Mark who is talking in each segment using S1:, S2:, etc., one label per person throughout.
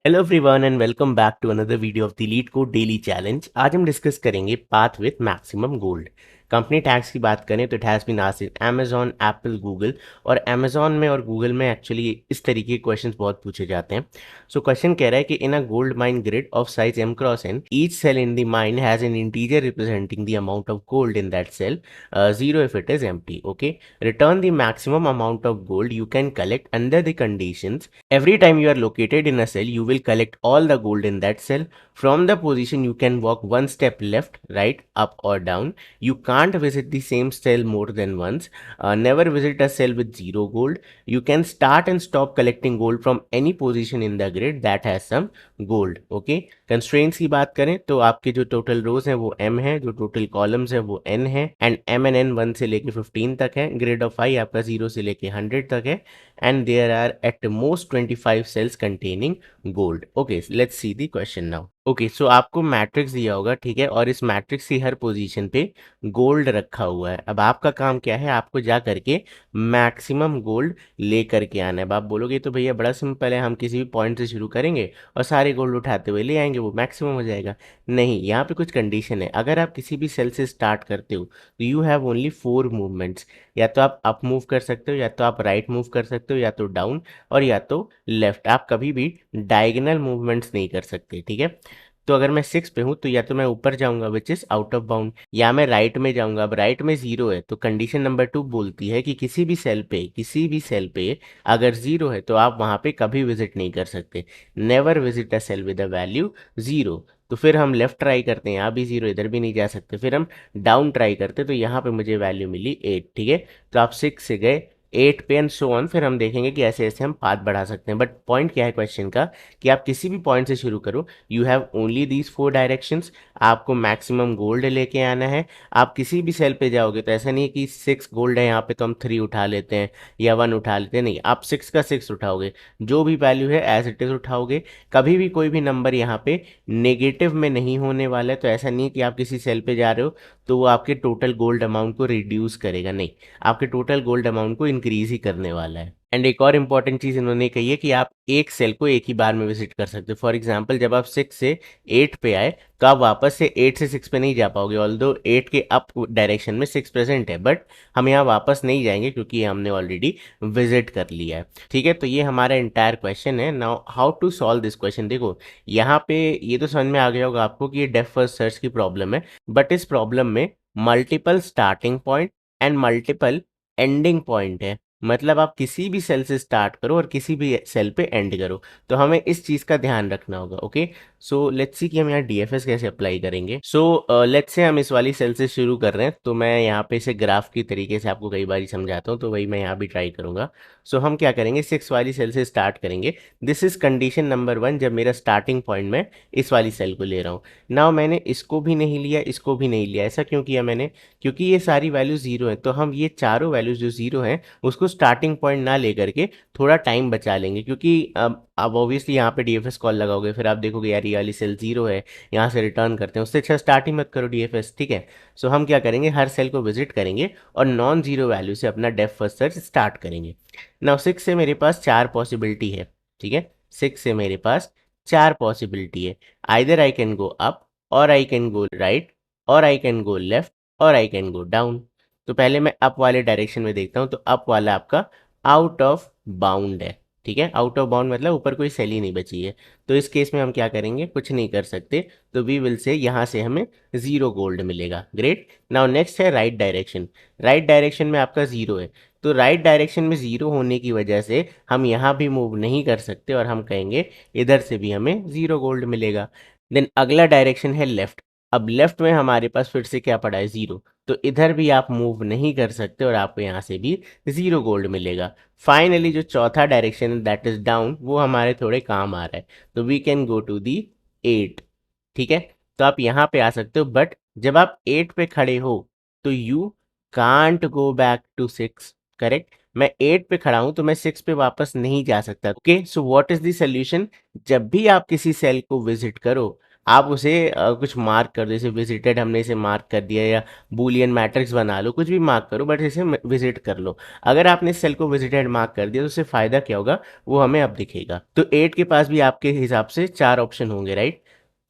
S1: Hello everyone and welcome back to another video of the LeetCode daily challenge. आज हम discuss करेंगे path with maximum gold. Company tags की बात करें तो it has been asked Amazon, Apple, Google. और Amazon में और गूगल में एक्चुअली इस तरीके के क्वेश्चंस बहुत पूछे जाते हैं। सो क्वेश्चन कह रहा है कि in a gold mine grid of size m cross n, each cell in the mine has an integer representing the amount of gold in that cell, zero if it is empty. Okay, return the maximum amount of gold you can collect under the conditions. Every time you are located in a cell, you will collect all the gold in that cell. From the position, you can walk one step left, right, up, or down. You can't visit the same cell more than once. Never visit a cell with zero gold. You can start and stop collecting gold from any position in the grid that has some gold. Okay, constraints की बात करें तो आपके जो total रोज हैं वो m है, जो टोटल कॉलम्स है वो n है, एंड m एन n 1 से लेके 15 तक है। ग्रिड ऑफ i आपका 0 से लेके 100 तक है, and there are at most 25 cells containing gold. Okay, let's see the question now. Okay, so आपको मैट्रिक्स दिया होगा, ठीक है, और इस मैट्रिक्स की हर पोजीशन पे गोल्ड रखा हुआ है। अब आपका काम क्या है, आपको जा करके मैक्सिमम गोल्ड ले करके आना है। अब आप बोलोगे तो भैया बड़ा सिंपल है, हम किसी भी पॉइंट से शुरू करेंगे और सारे गोल्ड उठाते हुए ले आएंगे, वो मैक्सिमम हो जाएगा। नहीं, यहाँ पे कुछ कंडीशन है। अगर आप किसी भी सेल से स्टार्ट करते हो तो यू हैव ओनली 4 मूवमेंट्स। या तो आप अप मूव कर सकते हो, या तो आप राइट मूव कर सकते हो, या तो डाउन, और या तो लेफ्ट। आप कभी भी डायगोनल मूवमेंट्स नहीं कर सकते, ठीक है। तो अगर मैं 6 पे हूँ तो या तो मैं ऊपर जाऊंगा which is out of bound, या मैं राइट में जाऊंगा। अब राइट में 0 है तो कंडीशन नंबर 2 बोलती है कि किसी भी सेल पे अगर 0 है तो आप वहां पे कभी विजिट नहीं कर सकते। Never visit a cell with a value 0। तो फिर हम लेफ्ट ट्राई करते हैं, यहाँ भी 0, इधर भी नहीं जा सकते। फिर हम डाउन ट्राई करते तो यहाँ पे मुझे वैल्यू मिली 8, ठीक है। तो आप 6 से गए 8 पे एंड सो ऑन। फिर हम देखेंगे कि ऐसे ऐसे हम पाथ बढ़ा सकते हैं। बट पॉइंट क्या है क्वेश्चन का, कि आप किसी भी पॉइंट से शुरू करो, you have only these 4 directions. आपको मैक्सिमम गोल्ड लेके आना है। आप किसी भी सेल पे जाओगे तो ऐसा नहीं है कि 6 गोल्ड है यहाँ पे तो हम 3 उठा लेते हैं या 1 उठा लेते हैं। नहीं, आप 6 का 6 उठाओगे, जो भी वैल्यू है एज इट इज उठाओगे। कभी भी कोई भी नंबर यहाँ पे नेगेटिव में नहीं होने वाला है। तो ऐसा नहीं है कि आप किसी सेल पे जा रहे हो तो वो आपके टोटल गोल्ड अमाउंट को रिड्यूस करेगा, नहीं, आपके टोटल गोल्ड अमाउंट को इंक्रीज ही करने वाला है। एंड एक और इंपॉर्टेंट चीज इन्होंने कही है कि आप एक सेल को एक ही बार में विजिट कर सकते हो। फॉर एग्जांपल, जब आप 6 से 8 पे आए तो आप वापस से 8 से 6 पे नहीं जा पाओगे। ऑल्दो 8 के अप डायरेक्शन में 6 प्रेजेंट है, बट हम यहाँ वापस नहीं जाएंगे क्योंकि ये हमने ऑलरेडी विजिट कर लिया है, ठीक है। तो ये हमारा इंटायर क्वेश्चन है। Now how to solve this question. देखो यहाँ पे ये तो समझ में आ गया होगा आपको कि ये डेप्थ फर्स्ट सर्च की प्रॉब्लम है, बट इस प्रॉब्लम में multiple starting point and multiple ending point है। मतलब आप किसी भी सेल से स्टार्ट करो और किसी भी सेल पे एंड करो, तो हमें इस चीज का ध्यान रखना होगा। ओके, सो लेट्स सी कि हम यहाँ डीएफएस कैसे अप्लाई करेंगे। सो लेट्स से हम इस वाली सेल से शुरू कर रहे हैं, तो मैं यहाँ पे इसे ग्राफ की तरीके से आपको कई बार समझाता हूँ, तो वही मैं यहाँ भी ट्राई करूंगा। सो हम क्या करेंगे, 6 वाली सेल से स्टार्ट करेंगे। दिस इज कंडीशन नंबर 1, जब मेरा स्टार्टिंग पॉइंट में इस वाली सेल को ले रहा हूँ। नाउ मैंने इसको भी नहीं लिया, इसको भी नहीं लिया। ऐसा क्यों किया मैंने, क्योंकि ये सारी वैल्यू 0 है। तो हम ये चारों वैल्यूज जो 0 हैं उसको स्टार्टिंग पॉइंट ना लेकर के थोड़ा टाइम बचा लेंगे, क्योंकि अब ऑब्वियसली यहाँ पे डीएफएस कॉल लगाओगे, फिर आप देखोगे यार ये वाली सेल 0 है, यहाँ से रिटर्न करते हैं। उससे अच्छा स्टार्टिंग मत करो डीएफएस, ठीक है। सो हम क्या करेंगे, हर सेल को विजिट करेंगे और नॉन जीरो वैल्यू से अपना डेप्थ फर्स्ट सर्च स्टार्ट करेंगे। नाउ 6 से मेरे पास 4 पॉसिबिलिटी है, ठीक है। 6 से मेरे पास 4 पॉसिबिलिटी है। Either I can go up, और आई कैन गो राइट, और आई कैन गो लेफ्ट, और आई कैन गो डाउन। तो पहले मैं अप वाले डायरेक्शन में देखता हूँ, तो अप वाला आपका आउट ऑफ बाउंड है, ठीक है। आउट ऑफ बाउंड मतलब ऊपर कोई सेल ही नहीं बची है। तो इस केस में हम क्या करेंगे, कुछ नहीं कर सकते। तो वी विल से यहाँ से हमें 0 गोल्ड मिलेगा। ग्रेट। नाउ नेक्स्ट है राइट डायरेक्शन। राइट डायरेक्शन में आपका 0 है, तो राइट डायरेक्शन में 0 होने की वजह से हम यहाँ भी मूव नहीं कर सकते, और हम कहेंगे इधर से भी हमें 0 गोल्ड मिलेगा। देन अगला डायरेक्शन है लेफ्ट। अब लेफ्ट में हमारे पास फिर से क्या पड़ा है, 0। तो इधर भी आप मूव नहीं कर सकते और आपको यहाँ से भी 0 गोल्ड मिलेगा। फाइनली जो चौथा डायरेक्शन है दैट इज डाउन, वो हमारे थोड़े काम आ रहा है। तो we can go to the 8, ठीक है। तो आप यहाँ पे आ सकते हो, बट जब आप 8 पे खड़े हो तो you can't go back to 6, correct. मैं 8 पे खड़ा हूं तो मैं 6 पे वापस नहीं जा सकता। Okay, so what is the solution. जब भी आप किसी सेल को विजिट करो, आप उसे कुछ मार्क कर दो, जैसे विजिटेड हमने इसे मार्क कर दिया, या बूलियन मैट्रिक्स बना लो, कुछ भी मार्क करो, बट इसे विजिट कर लो। अगर आपने इस सेल को विजिटेड मार्क कर दिया तो उससे फायदा क्या होगा वो हमें अब दिखेगा। तो 8 के पास भी आपके हिसाब से 4 ऑप्शन होंगे, राइट।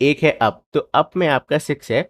S1: एक है अप, तो अप में आपका 6 है,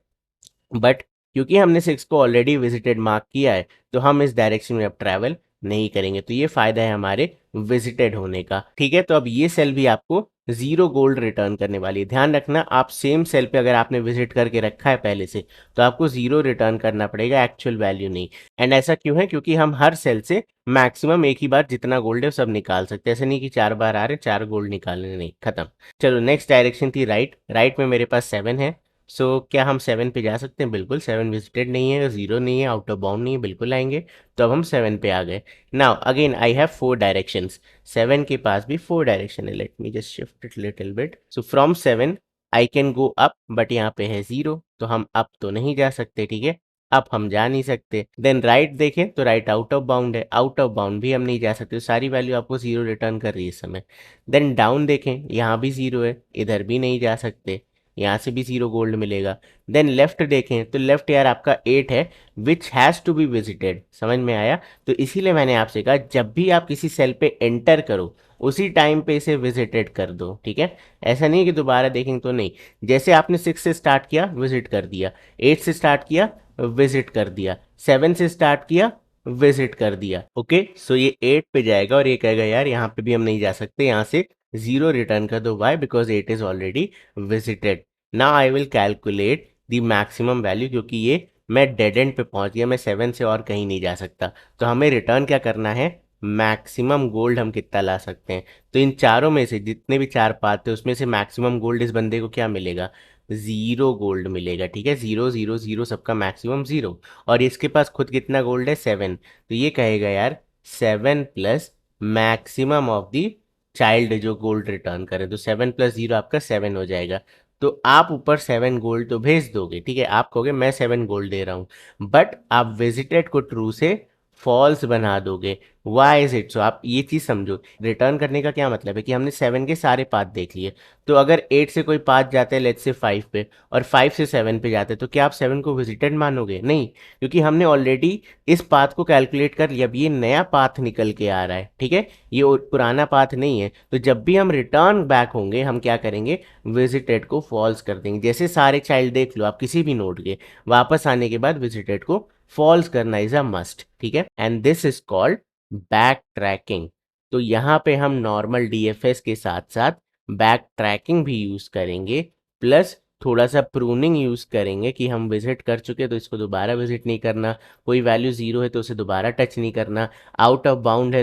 S1: बट क्योंकि हमने 6 को ऑलरेडी विजिटेड मार्क किया है तो हम इस डायरेक्शन में अब ट्रैवल नहीं करेंगे। तो ये फायदा है हमारे विजिटेड होने का, ठीक है। तो अब ये सेल भी आपको 0 गोल्ड रिटर्न करने वाली है। ध्यान रखना, आप सेम सेल पे अगर आपने विजिट करके रखा है पहले से तो आपको 0 रिटर्न करना पड़ेगा, एक्चुअल वैल्यू नहीं। एंड ऐसा क्यों है, क्योंकि हम हर सेल से मैक्सिमम एक ही बार जितना गोल्ड है सब निकाल सकते हैं। ऐसा नहीं कि 4 बार आ रहे 4 गोल्ड निकालने, नहीं, खत्म। चलो नेक्स्ट डायरेक्शन थी राइट। राइट में मेरे पास 7 है। सो क्या हम 7 पे जा सकते हैं? बिल्कुल। 7 विजिटेड नहीं है, 0 नहीं है, आउट ऑफ बाउंड नहीं है, बिल्कुल आएंगे। तो अब हम 7 पे आ गए। Now again I have 4 directions. 7 के पास भी 4 डायरेक्शन है। Let me just shift it little bit. So from 7 I can go up, but यहाँ पे है 0 तो हम अप तो नहीं जा सकते, ठीक है। अप हम जा नहीं सकते। देन राइट देखें तो राइट आउट ऑफ बाउंड है, आउट ऑफ बाउंड भी हम नहीं जा सकते। तो सारी वैल्यू आपको 0 रिटर्न कर रही है इस समय। देन डाउन देखें, यहाँ भी 0 है, इधर भी नहीं जा सकते, यहाँ से भी 0 गोल्ड मिलेगा। देन लेफ्ट देखें तो लेफ्ट यार आपका 8 है, which has to be visited. समझ में आया? तो इसीलिए मैंने आपसे कहा जब भी आप किसी सेल पे एंटर करो उसी टाइम पे इसे विजिटेड कर दो, ठीक है। ऐसा नहीं कि दोबारा देखेंगे तो नहीं। जैसे आपने 6 से स्टार्ट किया विजिट कर दिया, 8 से स्टार्ट किया विजिट कर दिया, 7 से स्टार्ट किया विजिट कर दिया। ओके, सो ये 8 पे जाएगा और ये कहेगा यार यहाँ पे भी हम नहीं जा सकते, यहाँ से 0 रिटर्न कर दो। Why? Because 8 is already visited. Now I will calculate the maximum value, क्योंकि ये मैं डेड एंड पे पहुंच गया, मैं 7 से और कहीं नहीं जा सकता। तो हमें रिटर्न क्या करना है? मैक्सिमम गोल्ड हम कितना ला सकते हैं। तो इन चारों में से जितने भी 4 पाते हैं उसमें से मैक्सिमम गोल्ड इस बंदे को क्या मिलेगा? 0 गोल्ड मिलेगा, ठीक है। 0 0 0 सबका मैक्सिमम 0। और इसके पास खुद कितना गोल्ड है? 7। तो ये कहेगा यार 7 plus maximum of the child जो गोल्ड रिटर्न करे, तो 7 प्लस 0 आपका 7 हो जाएगा। तो आप ऊपर 7 गोल्ड तो भेज दोगे, ठीक है। आप कहोगे मैं 7 गोल्ड दे रहा हूं, बट आप विजिटेड को ट्रू से फॉल्स बना दोगे। Why is it so? आप ये चीज समझो, रिटर्न करने का क्या मतलब है कि हमने 7 के सारे पाथ देख लिए। तो अगर 8 से कोई पाथ जाता है लेट्स से 5 पे, और 5 से 7 पे जाते हैं, तो क्या आप 7 को विजिटेड मानोगे? नहीं, क्योंकि हमने ऑलरेडी इस पाथ को कैलकुलेट कर लिया। अब ये नया पाथ निकल के आ रहा है, ठीक है, ये पुराना पाथ नहीं है। तो जब भी हम रिटर्न बैक होंगे हम क्या करेंगे? विजिटेड को फॉल्स कर देंगे। जैसे सारे चाइल्ड देख लो आप किसी भी नोड के, वापस आने के बाद विजिटेड को फॉल्स करना इज अ मस्ट, ठीक है। And this is called backtracking. तो यहाँ पे हम नॉर्मल डीएफएस के साथ साथ बैक ट्रैकिंग भी यूज करेंगे, प्लस थोड़ा सा प्रूनिंग यूज करेंगे कि हम विजिट कर चुके तो इसको दोबारा विजिट नहीं करना, कोई वैल्यू 0 है तो उसे दोबारा टच नहीं करना, आउट ऑफ बाउंड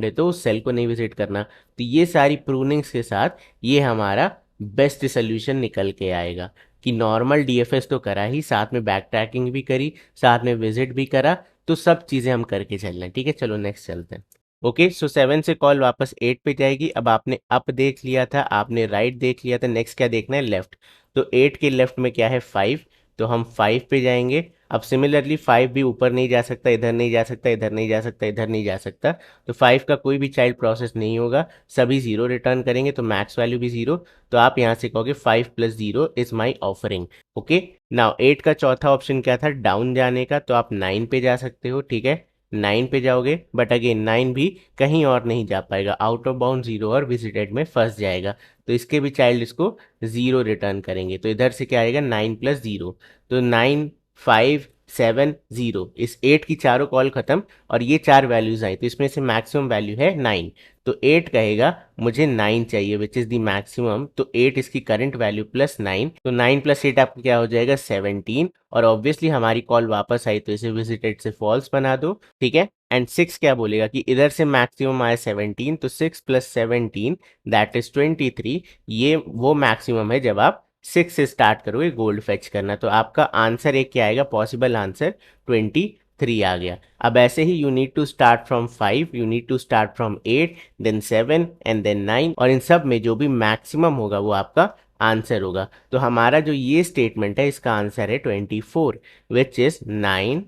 S1: है तो उस सेल को नहीं विजिट करना। तो ये सारी प्रूनिंग्स के साथ ये हमारा बेस्ट सोल्यूशन निकल के आएगा कि नॉर्मल डीएफएस तो करा ही, साथ में बैक ट्रैकिंग भी करी, साथ में विजिट भी करा, तो सब चीज़ें हम करके चल रहे हैं, ठीक है। चलो नेक्स्ट चलते हैं। ओके, सो 7 से कॉल वापस 8 पे जाएगी। अब आपने अप देख लिया था, आपने राइट देख लिया था, नेक्स्ट क्या देखना है? लेफ्ट। तो 8 के लेफ्ट में क्या है? 5। तो हम 5 पे जाएंगे। अब सिमिलरली 5 भी ऊपर नहीं जा सकता, इधर नहीं जा सकता, इधर नहीं जा सकता, इधर नहीं जा सकता। तो 5 का कोई भी चाइल्ड प्रोसेस नहीं होगा, सभी 0 रिटर्न करेंगे, तो मैक्स वैल्यू भी 0। तो आप यहाँ से कहोगे 5 plus 0 is my offering. Okay, now 8 का चौथा ऑप्शन क्या था? डाउन जाने का। तो आप 9 पे जा सकते हो, ठीक है। 9 पे जाओगे, बट अगेन 9 भी कहीं और नहीं जा पाएगा, आउट ऑफ बाउंड 0 और विजिटेड में फंस जाएगा। तो इसके भी चाइल्ड इसको 0 रिटर्न करेंगे। तो इधर से क्या आएगा? 9 प्लस 0। तो 9 5 7 0, इस 8 की चारों कॉल खत्म और ये 4 वैल्यूज आई, तो इसमें से मैक्सिमम वैल्यू है 9। तो 8 कहेगा मुझे 9 चाहिए विच इज द मैक्सिमम। तो 8 इसकी करंट वैल्यू प्लस 9, तो 9 प्लस 8 आपको क्या हो जाएगा? 17। और ऑब्वियसली हमारी कॉल वापस आई तो इसे विजिटेड से फॉल्स बना दो, ठीक है। एंड 6 क्या बोलेगा कि इधर से मैक्सिमम आया 17, तो 6 प्लस 17 दैट इज 23। ये वो मैक्सिमम है जब आप 6 से स्टार्ट करोगे गोल्ड फेच करना। तो आपका आंसर एक क्या आएगा? पॉसिबल आंसर 23 आ गया। अब ऐसे ही you need to start from 5, you need to start from 8, then 7 and then 9, और इन सब में जो भी मैक्सिमम होगा वो आपका आंसर होगा। तो हमारा जो ये स्टेटमेंट है इसका आंसर है 24, विच इज 9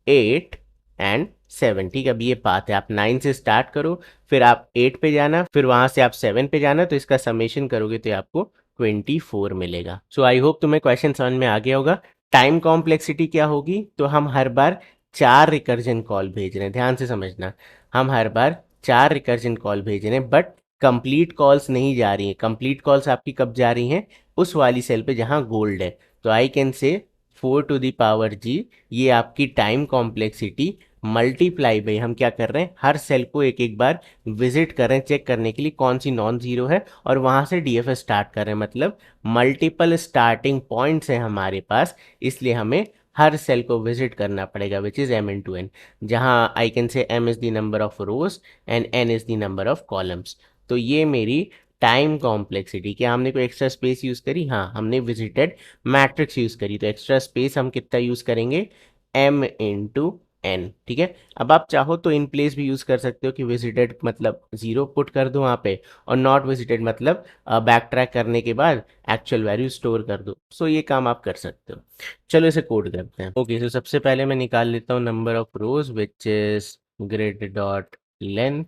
S1: 8 एंड 7। ठीक है, अब ये पाथ है, आप 9 से स्टार्ट करो, फिर आप 8 पे जाना, फिर वहां से आप 7 पे जाना, तो इसका समेशन करोगे तो ये आपको 24 मिलेगा। सो आई होप तुम्हें क्वेश्चन समझ में आ गया होगा। टाइम कॉम्प्लेक्सिटी क्या होगी, तो हम हर बार 4 रिकर्जन कॉल भेज रहे हैं, ध्यान से समझना। हम हर बार 4 रिकर्जन कॉल भेज रहे हैं, बट कंप्लीट कॉल्स नहीं जा रही हैं। कंप्लीट कॉल्स आपकी कब जा रही हैं, उस वाली सेल पे जहां गोल्ड है। तो आई कैन से 4 to the power g, ये आपकी टाइम कॉम्प्लेक्सिटी मल्टीप्लाई बाई, हम क्या कर रहे हैं, हर सेल को एक एक बार विजिट कर रहे हैं चेक करने के लिए कौन सी नॉन जीरो है, और वहां से डीएफएस स्टार्ट कर रहे हैं। मतलब मल्टीपल स्टार्टिंग पॉइंट्स हैं हमारे पास, इसलिए हमें हर सेल को विजिट करना पड़ेगा, which is m into n एन, जहां I can say m is the number of rows and n is the number of columns. तो ये मेरी टाइम कॉम्प्लेक्सिटी। क्या हमने कोई एक्स्ट्रा स्पेस यूज करी, हाँ हमने विजिटेड मैट्रिक्स यूज करी, तो एक्स्ट्रा स्पेस हम कितना यूज करेंगे, एम इंटू एन। ठीक है, अब आप चाहो तो इन प्लेस भी यूज कर सकते हो कि विजिटेड मतलब 0 पुट कर दो वहाँ पे, और नॉट विजिटेड मतलब बैक ट्रैक करने के बाद एक्चुअल वैल्यू स्टोर कर दो। सो ये काम आप कर सकते हो। चलो इसे कोड करते हैं। ओके, सो सबसे पहले मैं निकाल लेता हूँ number of rows which is grid dot length,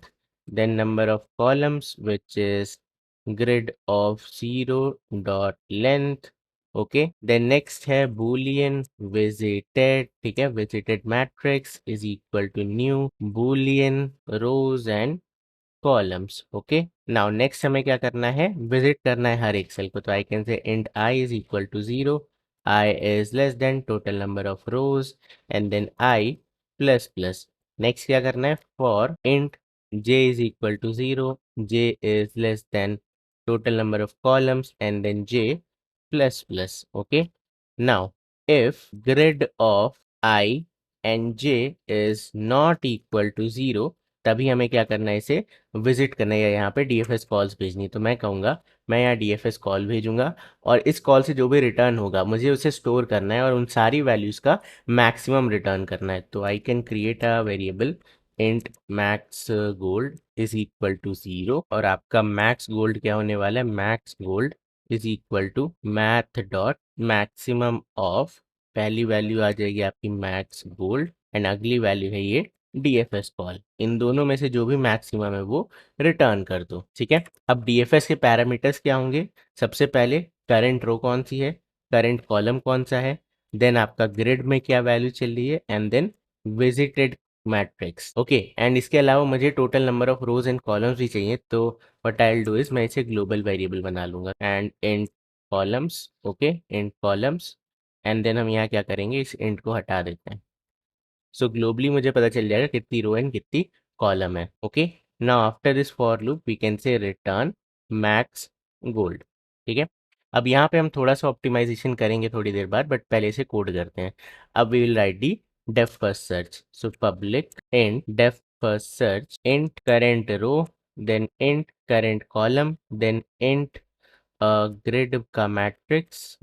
S1: then number of columns which is grid of 0 dot length. Okay, then next है बूलियन विजिटेड। ठीक है, visited matrix is equal to new boolean rows and columns. Okay, now next हमें क्या करना है, visit करना है हर एक सेल को। तो I can say int i is equal to 0, i is less than total number of rows, and then i plus plus. Next क्या करना है, for int j is equal to 0, j is less than total number of columns, and then j plus plus. Okay, now if grid of I and j is not equal to 0, तभी हमें क्या करना है, इसे visit करना है, या यहाँ पे डीएफएस कॉल्स भेजनी। तो मैं कहूँगा मैं यहाँ डीएफएस कॉल भेजूंगा, और इस कॉल से जो भी रिटर्न होगा मुझे उसे स्टोर करना है, और उन सारी वैल्यूज़ का मैक्सिमम रिटर्न करना है। तो I can create a variable int max gold is equal to 0, और आपका मैक्स गोल्ड क्या होने वाला है, max gold is equal to math dot maximum of, पहली वैल्यू आ जाएगी आपकी मैक्स गोल्ड, एंड अगली वैल्यू है ये डीएफएस कॉल। इन दोनों में से जो भी मैक्सिमम है वो रिटर्न कर दो। ठीक है, अब डीएफएस के पैरामीटर्स क्या होंगे, सबसे पहले करंट रो कौन सी है, करंट कॉलम कौन सा है, देन आपका ग्रिड में क्या वैल्यू चल रही है, and then visited matrix. Okay, and इसके अलावा मुझे total number of rows and columns भी चाहिए। तो what I will do is मैं इसे ग्लोबल वेरिएबल बना लूंगा, and int columns. Okay, int columns, and then हम यहाँ क्या करेंगे, इस इंट को हटा देते हैं। सो ग्लोबली मुझे पता चल जाएगा कितनी रो एंड कितनी कॉलम है। Okay, now after this for loop we can say return max gold. ठीक है, अब यहाँ पे हम थोड़ा सा ऑप्टिमाइजेशन करेंगे थोड़ी देर बाद, बट पहले से कोड करते हैं। अब we will write the depth first search. So public int depth first search int current row, then int current column, then int grid का matrix,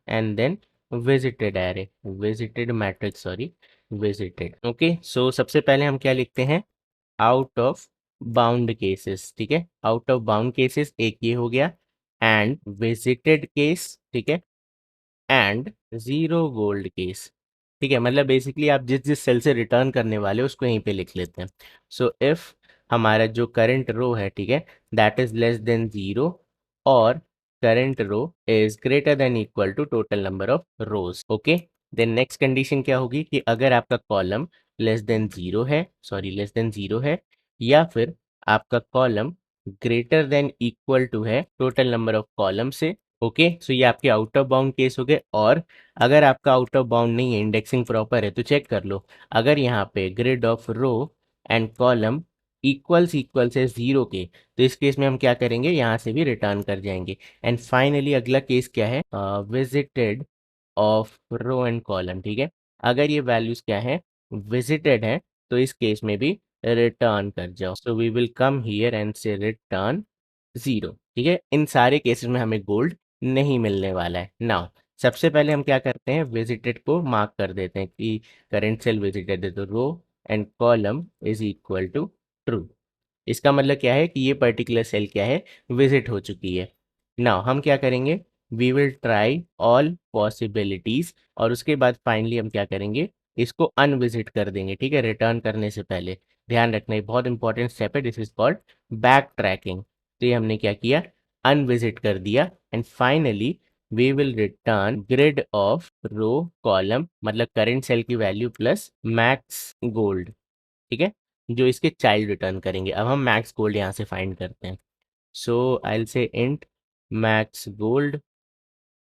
S1: and then visited array, visited matrix, sorry visited. Okay, so सबसे पहले हम क्या लिखते हैं, out of bound cases. ठीक है, out of bound cases एक ये हो गया, एंड विजिटेड केस। ठीक है, एंड जीरो गोल्ड केस। ठीक है, मतलब बेसिकली आप जिस जिस सेल से रिटर्न करने वाले हो उसको यहीं पे लिख लेते हैं। सो इफ हमारा जो करंट रो है, ठीक है, दैट इज लेस देन 0, और current row is greater than equal to total number of rows. Okay, then next condition क्या होगी कि अगर आपका कॉलम लेस देन 0 है, सॉरी लेस देन 0 है, या फिर आपका column greater than equal to है टोटल नंबर ऑफ कॉलम से। ओके, सो ये आपके आउट ऑफ बाउंड केस हो गए। और अगर आपका आउट ऑफ बाउंड नहीं है, इंडेक्सिंग प्रॉपर है, तो चेक कर लो, अगर यहाँ पे grid of row and column equals है 0 के, तो इस केस में हम क्या करेंगे, यहाँ से भी रिटर्न कर जाएंगे। एंड फाइनली अगला केस क्या है, visited of row and column. ठीक है, अगर ये वैल्यूज क्या है, विजिटेड है, तो इस केस में भी रिटर्न कर जाओ। So we will come here and say return 0। ठीक है, इन सारे केसेस में हमें गोल्ड नहीं मिलने वाला है। नाउ सबसे पहले हम क्या करते हैं, विजिटेड को मार्क कर देते हैं कि करेंट सेल विजिटेड है, तो row and column is equal to true. इसका मतलब क्या है कि ये पर्टिकुलर सेल क्या है, विजिट हो चुकी है। नाउ हम क्या करेंगे, we will try all possibilities, और उसके बाद फाइनली हम क्या करेंगे, इसको अनविजिट कर देंगे। ठीक है, रिटर्न करने से पहले ध्यान रखना, ये बहुत इंपॉर्टेंट स्टेप है, this is called backtracking. तो ये हमने क्या किया, अनविजिट कर दिया and finally we will return grid of row column, मतलब करंट सेल की वैल्यू प्लस मैक्स गोल्ड, ठीक है, जो इसके चाइल्ड रिटर्न करेंगे। अब हम मैक्स गोल्ड यहाँ से फाइंड करते हैं। So I will say int max gold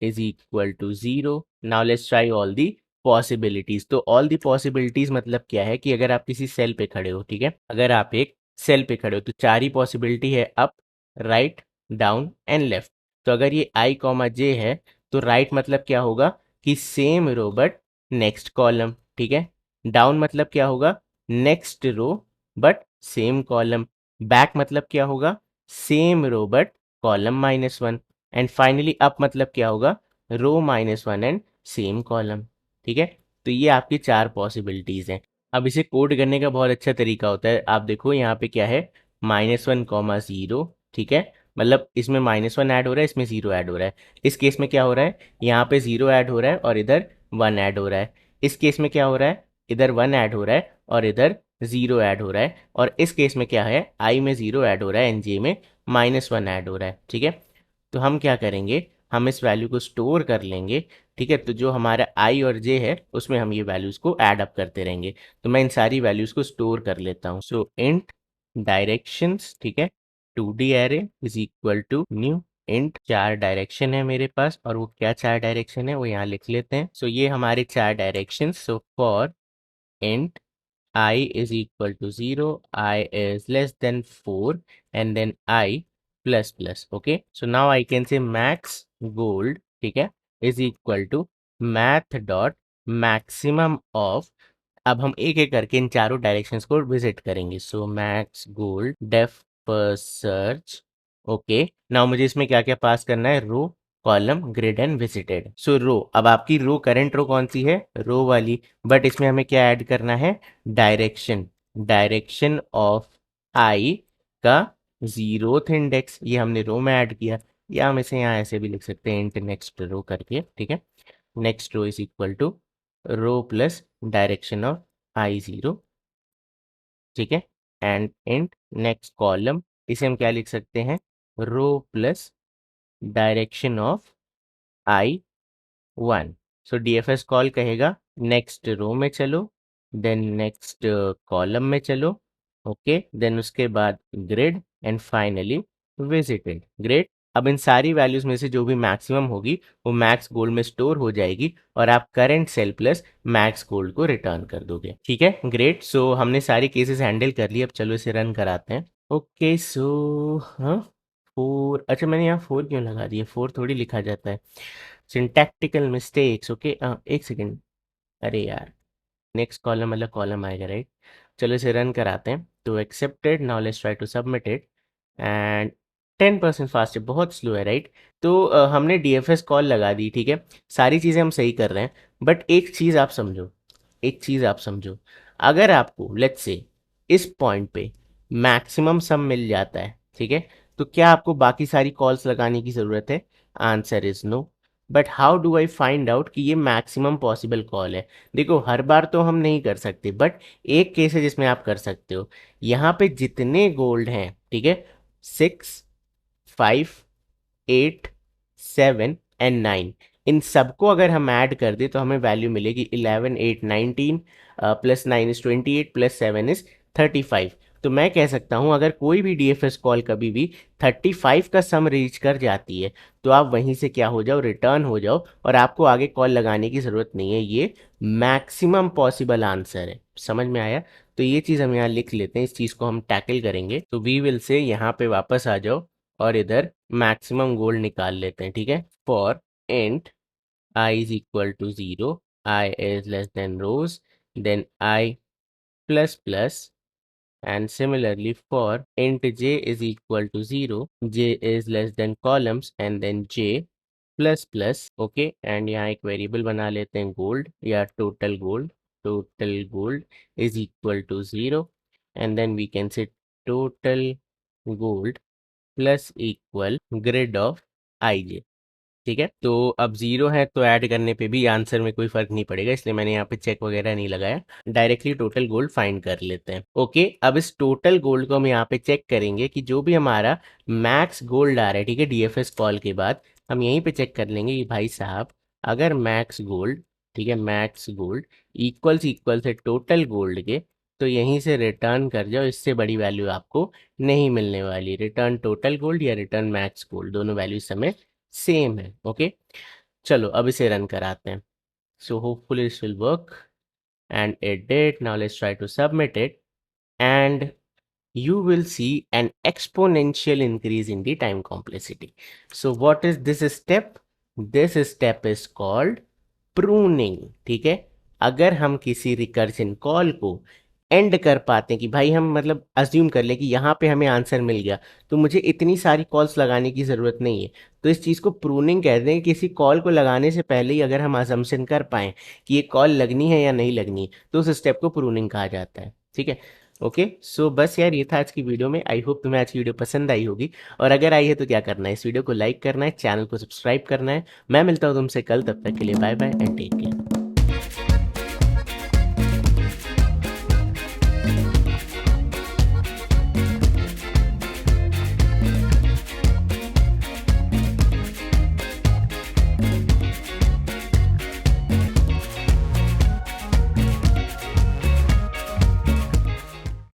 S1: is equal to 0. Now let's try all the possibilities. तो all the possibilities मतलब क्या है कि अगर आप किसी सेल पे खड़े हो, ठीक है, अगर आप एक सेल पे खड़े हो तो चार ही पॉसिबिलिटी है, up, right, down and left. तो अगर ये आई कॉमा जे है तो राइट मतलब क्या होगा कि same row but next column, ठीक है। डाउन मतलब क्या होगा, next row but same column. Back मतलब क्या होगा, same row but column -1। And finally up मतलब क्या होगा, रो -1 एंड सेम कॉलम, ठीक है। तो ये आपकी चार पॉसिबिलिटीज हैं। अब इसे कोड करने का बहुत अच्छा तरीका होता है। आप देखो यहाँ पे क्या है, -1, 0, ठीक है, मतलब इसमें -1 ऐड हो रहा है, इसमें 0 ऐड हो रहा है। इस केस में क्या हो रहा है, यहाँ पे 0 ऐड हो रहा है और इधर 1 ऐड हो रहा है। इस केस में क्या हो रहा है, इधर 1 ऐड हो रहा है और इधर 0 ऐड हो रहा है। और इस केस में क्या है, आई में 0 ऐड हो रहा है एंड जे में -1 ऐड हो रहा है, ठीक है। तो हम क्या करेंगे, हम इस वैल्यू को स्टोर कर लेंगे, ठीक है। तो जो हमारा आई और जे है उसमें हम ये वैल्यूज को ऐड अप करते रहेंगे। तो मैं इन सारी वैल्यूज को स्टोर कर लेता हूँ। सो इंट डायरेक्शंस, ठीक है, 2D array is equal to new int, चार डायरेक्शन है मेरे पास और वो क्या चार डायरेक्शन है वो यहाँ लिख लेते हैं। सो ये हमारे चार direction. So for int I is equal to 0, I is less than 4, and then I plus plus. Okay, so now I can say max gold, ठीक है, is equal to math dot maximum of, अब हम एक एक करके इन चारों directions को visit करेंगे। So max gold depth search, okay. Now मुझे इसमें क्या क्या पास करना है, row, column, grid and visited. So row, अब आपकी रो करंट रो कौन सी है, रो वाली, बट इसमें हमें क्या ऐड करना है, डायरेक्शन, डायरेक्शन ऑफ आई का 0th इंडेक्स, ये हमने रो में ऐड किया। या हम इसे यहाँ ऐसे भी लिख सकते हैं, इंट नेक्स्ट रो करके, ठीक है। Next row is equal to row plus direction of I0, ठीक है, एंड इंट नेक्स्ट कॉलम, इसे हम क्या लिख सकते हैं, row plus direction of I1। So DFS call कहेगा नेक्स्ट रो में चलो, देन नेक्स्ट कॉलम में चलो, ओके, देन उसके बाद grid and finally visited, great. अब इन सारी वैल्यूज में से जो भी मैक्सिमम होगी वो मैक्स गोल्ड में स्टोर हो जाएगी और आप current cell plus max gold को रिटर्न कर दोगे, ठीक है, ग्रेट। सो हमने सारी केसेस हैंडल कर लिए, अब चलो इसे रन कराते हैं। ओके सो हाँ, 4, अच्छा मैंने यहाँ 4 क्यों लगा दिया, 4 थोड़ी लिखा जाता है, सिंटैक्टिकल मिस्टेक्स, ओके। एक सेकेंड, अरे यार, नेक्स्ट कॉलम मतलब कॉलम आएगा, राइट। चलो इसे रन कराते हैं। तो accepted, now let's try to submit it and 10% fast है, बहुत स्लो है, राइट। तो हमने डीएफएस कॉल लगा दी, ठीक है, सारी चीज़ें हम सही कर रहे हैं, बट एक चीज़ आप समझो, एक चीज़ आप समझो, अगर आपको लेट्स से इस पॉइंट पे मैक्सिमम सम मिल जाता है, ठीक है, तो क्या आपको बाकी सारी कॉल्स लगाने की ज़रूरत है, answer is no. But how do I find out कि ये मैक्सिमम पॉसिबल कॉल है, देखो हर बार तो हम नहीं कर सकते, बट एक केस है जिसमें आप कर सकते हो। यहाँ पे जितने गोल्ड हैं, ठीक है, 6, 5, 8, 7 एंड 9, इन सबको अगर हम ऐड कर दें तो हमें वैल्यू मिलेगी 11, 8, 19 प्लस 9 इज 28 प्लस 7 इज 35। तो मैं कह सकता हूं अगर कोई भी डीएफएस कॉल कभी भी 35 का सम रीच कर जाती है तो आप वहीं से क्या हो जाओ, रिटर्न हो जाओ और आपको आगे कॉल लगाने की ज़रूरत नहीं है। ये मैक्सिमम पॉसिबल आंसर है, समझ में आया। तो ये चीज़ हम यहाँ लिख लेते हैं, इस चीज़ को हम टैकल करेंगे। तो वी विल से यहाँ पे वापस आ जाओ और इधर मैक्सिमम गोल्ड निकाल लेते हैं, ठीक है। For int I is equal to 0, I is less than rows, then I plus plus, and similarly for int j is equal to 0, j is less than columns and then j plus plus, okay, and यहाँ एक variable बना लेते हैं gold या total gold, total gold is equal to 0 and then we can say total gold plus equal grid of ij, ठीक है, तो अब 0 है तो ऐड करने पे भी आंसर में कोई फर्क नहीं पड़ेगा, इसलिए मैंने यहाँ पे चेक वगैरह नहीं लगाया, डायरेक्टली टोटल गोल्ड फाइंड कर लेते हैं। ओके, अब इस टोटल गोल्ड को हम यहाँ पे चेक करेंगे कि जो भी हमारा मैक्स गोल्ड आ रहा है, ठीक है, डीएफएस कॉल के बाद हम यहीं पे चेक कर लेंगे कि भाई साहब अगर मैक्स गोल्ड, ठीक है, मैक्स गोल्ड इक्वल्स है टोटल गोल्ड के, तो यहीं से रिटर्न कर जाओ, इससे बड़ी वैल्यू आपको नहीं मिलने वाली। रिटर्न टोटल गोल्ड या रिटर्न मैक्स गोल्ड, दोनों वैल्यू इस समय सेम है। ओके, चलो अब इसे रन कराते हैं। So hopefully this will work and it did. Now let's try to submit it and you will see an exponential increase in the time complexity. So what is this step? This step is called pruning, ठीक है। अगर हम किसी recursion call को and कर पाते हैं कि भाई हम मतलब अज्यूम कर ले कि यहाँ पे हमें आंसर मिल गया, तो मुझे इतनी सारी कॉल्स लगाने की ज़रूरत नहीं है, तो इस चीज़ को प्रूनिंग कहते हैं। किसी कॉल को लगाने से पहले ही अगर हम अजम्पशन कर पाएँ कि ये कॉल लगनी है या नहीं लगनी, तो उस स्टेप को प्रूनिंग कहा जाता है, ठीक है। ओके, सो बस यार ये था आज की वीडियो में। आई होप तुम्हें आज की वीडियो पसंद आई होगी, और अगर आई है तो क्या करना है, इस वीडियो को लाइक करना है, चैनल को सब्सक्राइब करना है। मैं मिलता हूँ तुमसे कल, तब तक के लिए bye bye and take care.